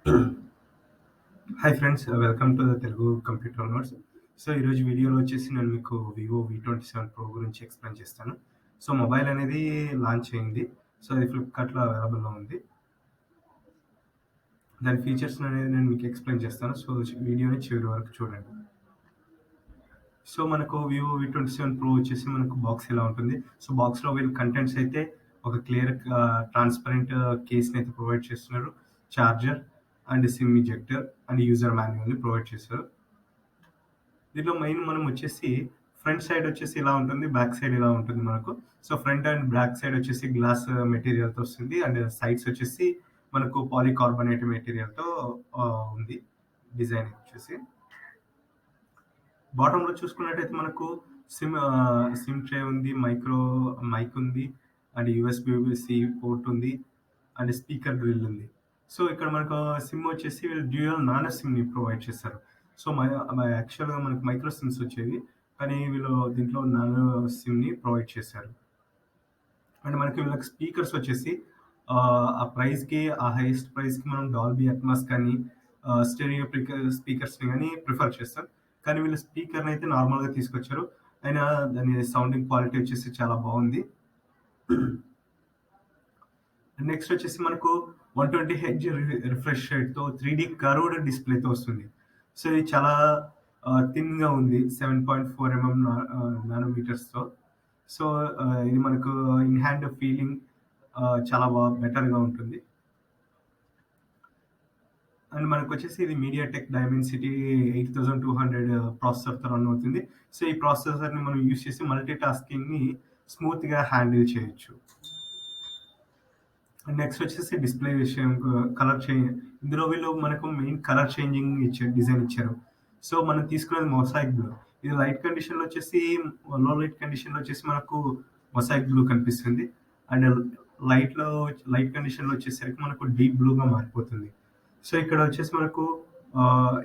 Hi friends, welcome to the Telugu computer notes. So, ఈరోజు వీడియోలో వచ్చేసి నేను మీకు వివో V27 ప్రో గురించి ఎక్స్‌ప్లెయిన్ చేస్తాను. సో, మొబైల్ అనేది లాంచ్ అయింది. సో, అది ఫ్లిప్‌కార్ట్‌లో అవైలబుల్‌లో ఉంది. దాని ఫీచర్స్ అనేది నేను మీకు ఎక్స్‌ప్లెయిన్ చేస్తాను. సో, వీడియోని చివరి వరకు చూడండి. సో, మనకు వివో V27 ప్రో వచ్చేసి మనకు బాక్స్ ఇలా ఉంటుంది. సో, బాక్స్‌లో వీళ్ళు కంటెంట్స్ అయితే ఒక క్లియర్ ట్రాన్స్‌పరెంట్ కేస్‌ని అయితే ప్రొవైడ్ చేస్తున్నారు. Charger and sim ejector and user మాన్యువల్‌ని ప్రొవైడ్ చేశారు. దీంట్లో మెయిన్ మనం వచ్చేసి ఫ్రంట్ సైడ్ వచ్చేసి ఇలా ఉంటుంది. బ్యాక్ సైడ్ ఇలా ఉంటుంది మనకు. So, front and back side వచ్చేసి గ్లాస్ మెటీరియల్‌తో వస్తుంది. అండ్ సైడ్స్ వచ్చేసి మనకు పాలీకార్బోనేట్ మెటీరియల్‌తో ఉంది. డిజైన్ వచ్చేసి. బాటమ్‌లో చూసుకున్నట్టయితే మనకు సిమ్ ట్రే ఉంది. మైక్ ఉంది. అండ్ యూఎస్‌బి-సి పోర్ట్ ఉంది. అండ్ స్పీకర్ గ్రిల్ ఉంది. సో, ఇక్కడ మనకు సిమ్ వచ్చేసి వీళ్ళు డ్యూయల్ నానో సిమ్‌ని ప్రొవైడ్ చేశారు. సో, యాక్చువల్‌గా మనకు మైక్రో సిమ్స్ వచ్చేవి. కానీ వీళ్ళు దీంట్లో నానో సిమ్‌ని ప్రొవైడ్ చేశారు. అండ్ మనకి వీళ్ళకి స్పీకర్స్ వచ్చేసి ఆ ప్రైస్‌కి ఆ హైయెస్ట్ ప్రైస్‌కి మనం డాల్బీ అట్మాస్ కానీ స్టెరియో స్పీకర్స్‌ని గాని ప్రిఫర్ చేస్తాం. కానీ వీళ్ళు స్పీకర్‌నయితే నార్మల్‌గా తీసుకొచ్చారు. అయినా దాని సౌండింగ్ క్వాలిటీ వచ్చేసి చాలా బావుంది. నెక్స్ట్ వచ్చేసి మనకు 120 హెర్ట్జ్ రిఫ్రెష్ రేట్‌తో 3డీ కర్వ్డ్ డిస్‌ప్లేతో వస్తుంది. సో, ఇది చాలా థిన్‌గా ఉంది. 7.4 నానోమీటర్స్‌తో. సో, ఇది మనకు ఇన్ హ్యాండ్ ఫీలింగ్ చాలా బెటర్‌గా ఉంటుంది. అండ్ మనకొచ్చేసి ఇది మీడియాటెక్ డైమెన్సిటీ 8200 ప్రాసెసర్‌తో రన్ అవుతుంది. సో, ఈ ప్రాసెసర్‌ని మనం యూజ్ చేసి మల్టీ టాస్కింగ్‌ని స్మూత్‌గా హ్యాండిల్ చేయొచ్చు. నెక్స్ట్ వచ్చేసి డిస్‌ప్లే విషయం కలర్ ఇందులో వీళ్ళు మనకు మెయిన్ కలర్ చేంజింగ్ డిజైన్ ఇచ్చారు. సో, మనం తీసుకున్నది మొసాయిక్ బ్లూ. ఇది లో లైట్ కండిషన్‌లో వచ్చేసి మనకు మొసాయిక్ బ్లూ కనిపిస్తుంది. అండ్ లైట్‌లో లైట్ కండిషన్‌లో వచ్చేసరికి మనకు డీప్ బ్లూగా మారిపోతుంది. సో, ఇక్కడ వచ్చేసి మనకు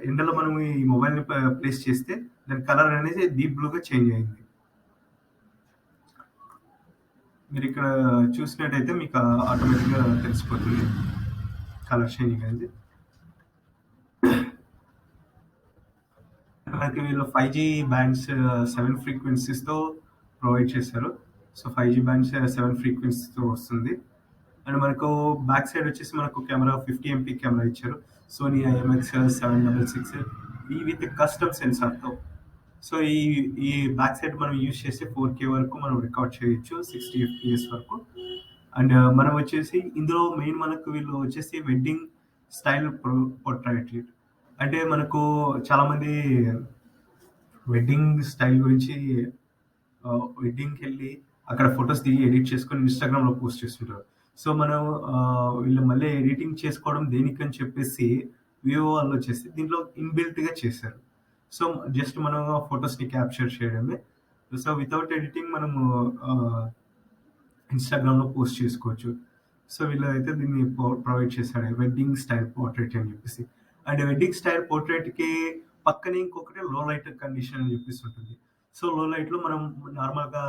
ఎండలో మనం ఈ మొబైల్‌ని ప్లేస్ చేస్తే దాని కలర్ అనేది డీప్ బ్లూగా చేంజ్ అయింది. మీరిక్కడ చూసినట్టయితే మీకు ఆటోమేటిక్‌గా తెలిసిపోతుంది. కలర్ షేడింగ్ అనేది. మనకి వీళ్ళు 5జీ బ్యాండ్స్ 7 ఫ్రీక్వెన్సీస్‌తో ప్రొవైడ్ చేశారు. సో, 5జీ బ్యాండ్స్ 7 ఫ్రీక్వెన్సీస్‌తో వస్తుంది. అండ్ మనకు బ్యాక్ సైడ్ వచ్చేసి మనకు కెమెరా 50 ఎంపీ కెమెరా ఇచ్చారు. సోనీ ఐఎంఎక్స్ 766 విత్ కస్టమ్ సెన్సార్‌తో. సో, ఈ బ్యాక్ సైడ్ మనం యూజ్ చేస్తే 4K వరకు మనం రికార్డ్ చేయొచ్చు. 60 ఎఫ్‌పీఎస్ వరకు. అండ్ మనం వచ్చేసి ఇందులో మెయిన్ మనకు వీళ్ళు వచ్చేసి వెడ్డింగ్ స్టైల్ పోర్ట్రైట్. అంటే మనకు చాలామంది వెడ్డింగ్ స్టైల్ గురించి వెడ్డింగ్‌కెళ్ళి అక్కడ ఫోటోస్ దిగి ఎడిట్ చేసుకొని ఇన్‌స్టాగ్రామ్‌లో పోస్ట్ చేస్తుంటారు. సో, మనం వీళ్ళు మళ్ళీ ఎడిటింగ్ చేసుకోవడం దేనికని చెప్పేసి వివో వాళ్ళొచ్చేసి దీంట్లో ఇన్‌బిల్ట్‌గా చేశారు. సో, జస్ట్ మనం ఫోటోస్‌ని క్యాప్చర్ చేయడమే. సో, వితౌట్ ఎడిటింగ్ మనము ఆహ్, ఇన్‌స్టాగ్రామ్‌లో పోస్ట్ చేసుకోవచ్చు. సో, వీళ్ళైతే దీన్ని ప్రొవైడ్ చేశారు. వెడ్డింగ్ స్టైల్ పోర్ట్రైట్ అని చెప్పేసి. అండ్ వెడ్డింగ్ స్టైల్ పోర్ట్రైట్‌కి పక్కనే ఇంకొకటి లో లైట్ కండిషన్ అని చెప్పేసి ఉంటుంది. సో, లో లైట్‌లో మనం నార్మల్‌గా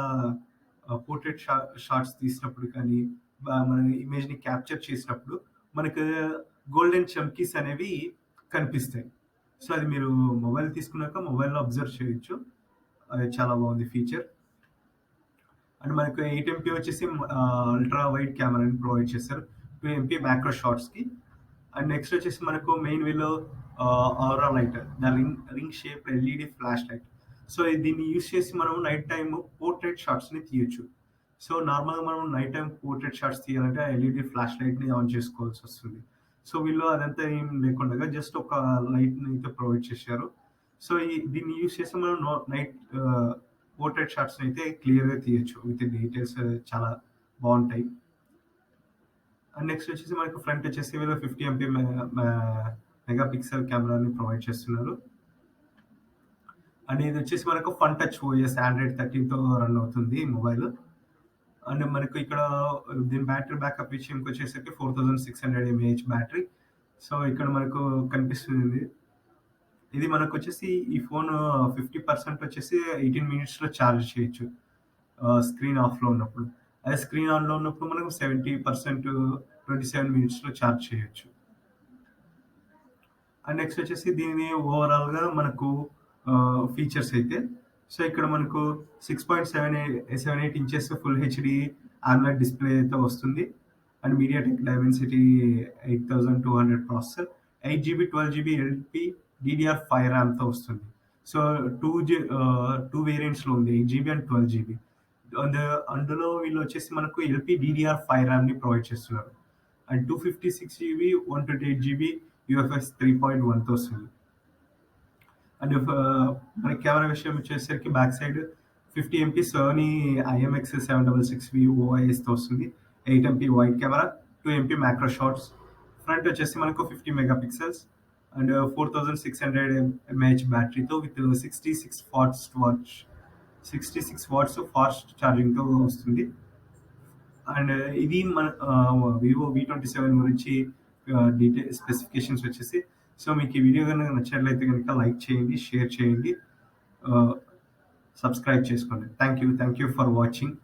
పోర్ట్రైట్ షాట్స్ తీసినప్పుడు కానీ, మన ఇమేజ్‌ని క్యాప్చర్ చేసినప్పుడు మనకు గోల్డెన్ చమ్కీస్ అనేవి కనిపిస్తాయి. సో, అది మీరు మొబైల్ తీసుకున్నాక మొబైల్‌లో అబ్జర్వ్ చేయొచ్చు. అది చాలా బాగుంది ఫీచర్. అండ్ మనకు 8 ఎంపీ వచ్చేసి అల్ట్రా వైడ్ కెమెరాని ప్రొవైడ్ చేశారు. 2 ఎంపీ మ్యాక్రో షాట్స్‌కి. అండ్ నెక్స్ట్ వచ్చేసి మనకు మెయిన్ వీళ్ళు aura light ring shape LED flash light. So, దీన్ని యూజ్ చేసి మనం నైట్ టైమ్ పోర్ట్రైట్ షాట్స్‌ని తీయొచ్చు. సో, నార్మల్‌గా మనం నైట్ టైమ్ పోర్ట్రైట్ షాట్స్ తీయాలంటే ఎల్ఈడీ ఫ్లాష్ లైట్‌ని ఆన్ చేసుకోవాల్సొస్తుంది. సో, వీళ్ళు అదంతా ఏం లేకుండగా జస్ట్ ఒక లైట్‌ని అయితే ప్రొవైడ్ చేశారు. సో, దీన్ని యూజ్ చేసి మనం నైట్ పోర్ట్రైట్ షాట్స్‌ని అయితే క్లియర్‌గా తీయొచ్చు. విత్ డీటెయిల్స్ చాలా బావుంటాయి. అండ్ నెక్స్ట్ వచ్చేసి మనకు ఫ్రంట్ వచ్చేసి వీళ్ళు 50 ఎంపీ మెగా పిక్సెల్ కెమెరాని ప్రొవైడ్ చేస్తున్నారు. అండ్ ఇది వచ్చేసి మనకు ఫన్ టచ్ ఓఎస్ ఆండ్రాయిడ్ 13తో రన్ అవుతుంది మొబైల్. అండ్ మనకు ఇక్కడ దీని బ్యాటరీ బ్యాకప్ విషయంకొచ్చేసరికి 4600 ఎంఏహెచ్ బ్యాటరీ. సో, ఇక్కడ మనకు కనిపిస్తుంది. ఇది మనకొచ్చేసి ఈ ఫోను 50% వచ్చేసి 18 మినిట్స్‌లో చార్జ్ చేయొచ్చు. స్క్రీన్ ఆఫ్‌లో ఉన్నప్పుడు. అదే స్క్రీన్ ఆన్‌లో ఉన్నప్పుడు మనం 70% 27 మినిట్స్‌లో చార్జ్ చేయొచ్చు. అండ్ నెక్స్ట్ వచ్చేసి దీని ఓవరాల్‌గా మనకు ఫీచర్స్ అయితే సో, ఇక్కడ మనకు 6.78 inches full HD AMOLED display అయితే వస్తుంది. And MediaTek Dimensity 8200 processor, 8 GB, 12 GB LP డీడీఆర్5 ర్యామ్‌తో వస్తుంది. సో, 2 వేరియంట్స్‌లో ఉంది. 8 జీబీ అండ్ 12 జీబీ. అండ్ అందులో వీళ్ళొచ్చేసి మనకు ఎల్‌పీ డీడీఆర్5 ర్యామ్‌ని ప్రొవైడ్ చేస్తున్నారు. అండ్ 256 జీబీ, 128 జీబీ యూఎఫ్ఎస్ 3.1తో వస్తుంది. అండ్ మన కెమెరా విషయం వచ్చేసరికి back side 50 MP Sony IMX 766 ఓఐఎస్‌తో వస్తుంది. 8 MP wide camera, 2 MP macro shots. Front వచ్చేసి మనకు 50 మెగా పిక్సెల్స్ అండ్ 4600 ఎంఏహెచ్ బ్యాటరీతో విత్ 66 వాట్స్ ఫాస్ట్ ఛార్జింగ్‌తో వస్తుంది. అండ్ ఇది మన వివో V27 గురించి స్పెసిఫికేషన్స్ వచ్చేసి. సో, మీకు ఈ వీడియో గనుక నచ్చినట్లయితే గనుక లైక్ చేయండి, షేర్ చేయండి, ఆహ్, సబ్స్క్రైబ్ చేసుకోండి. Thank you for watching.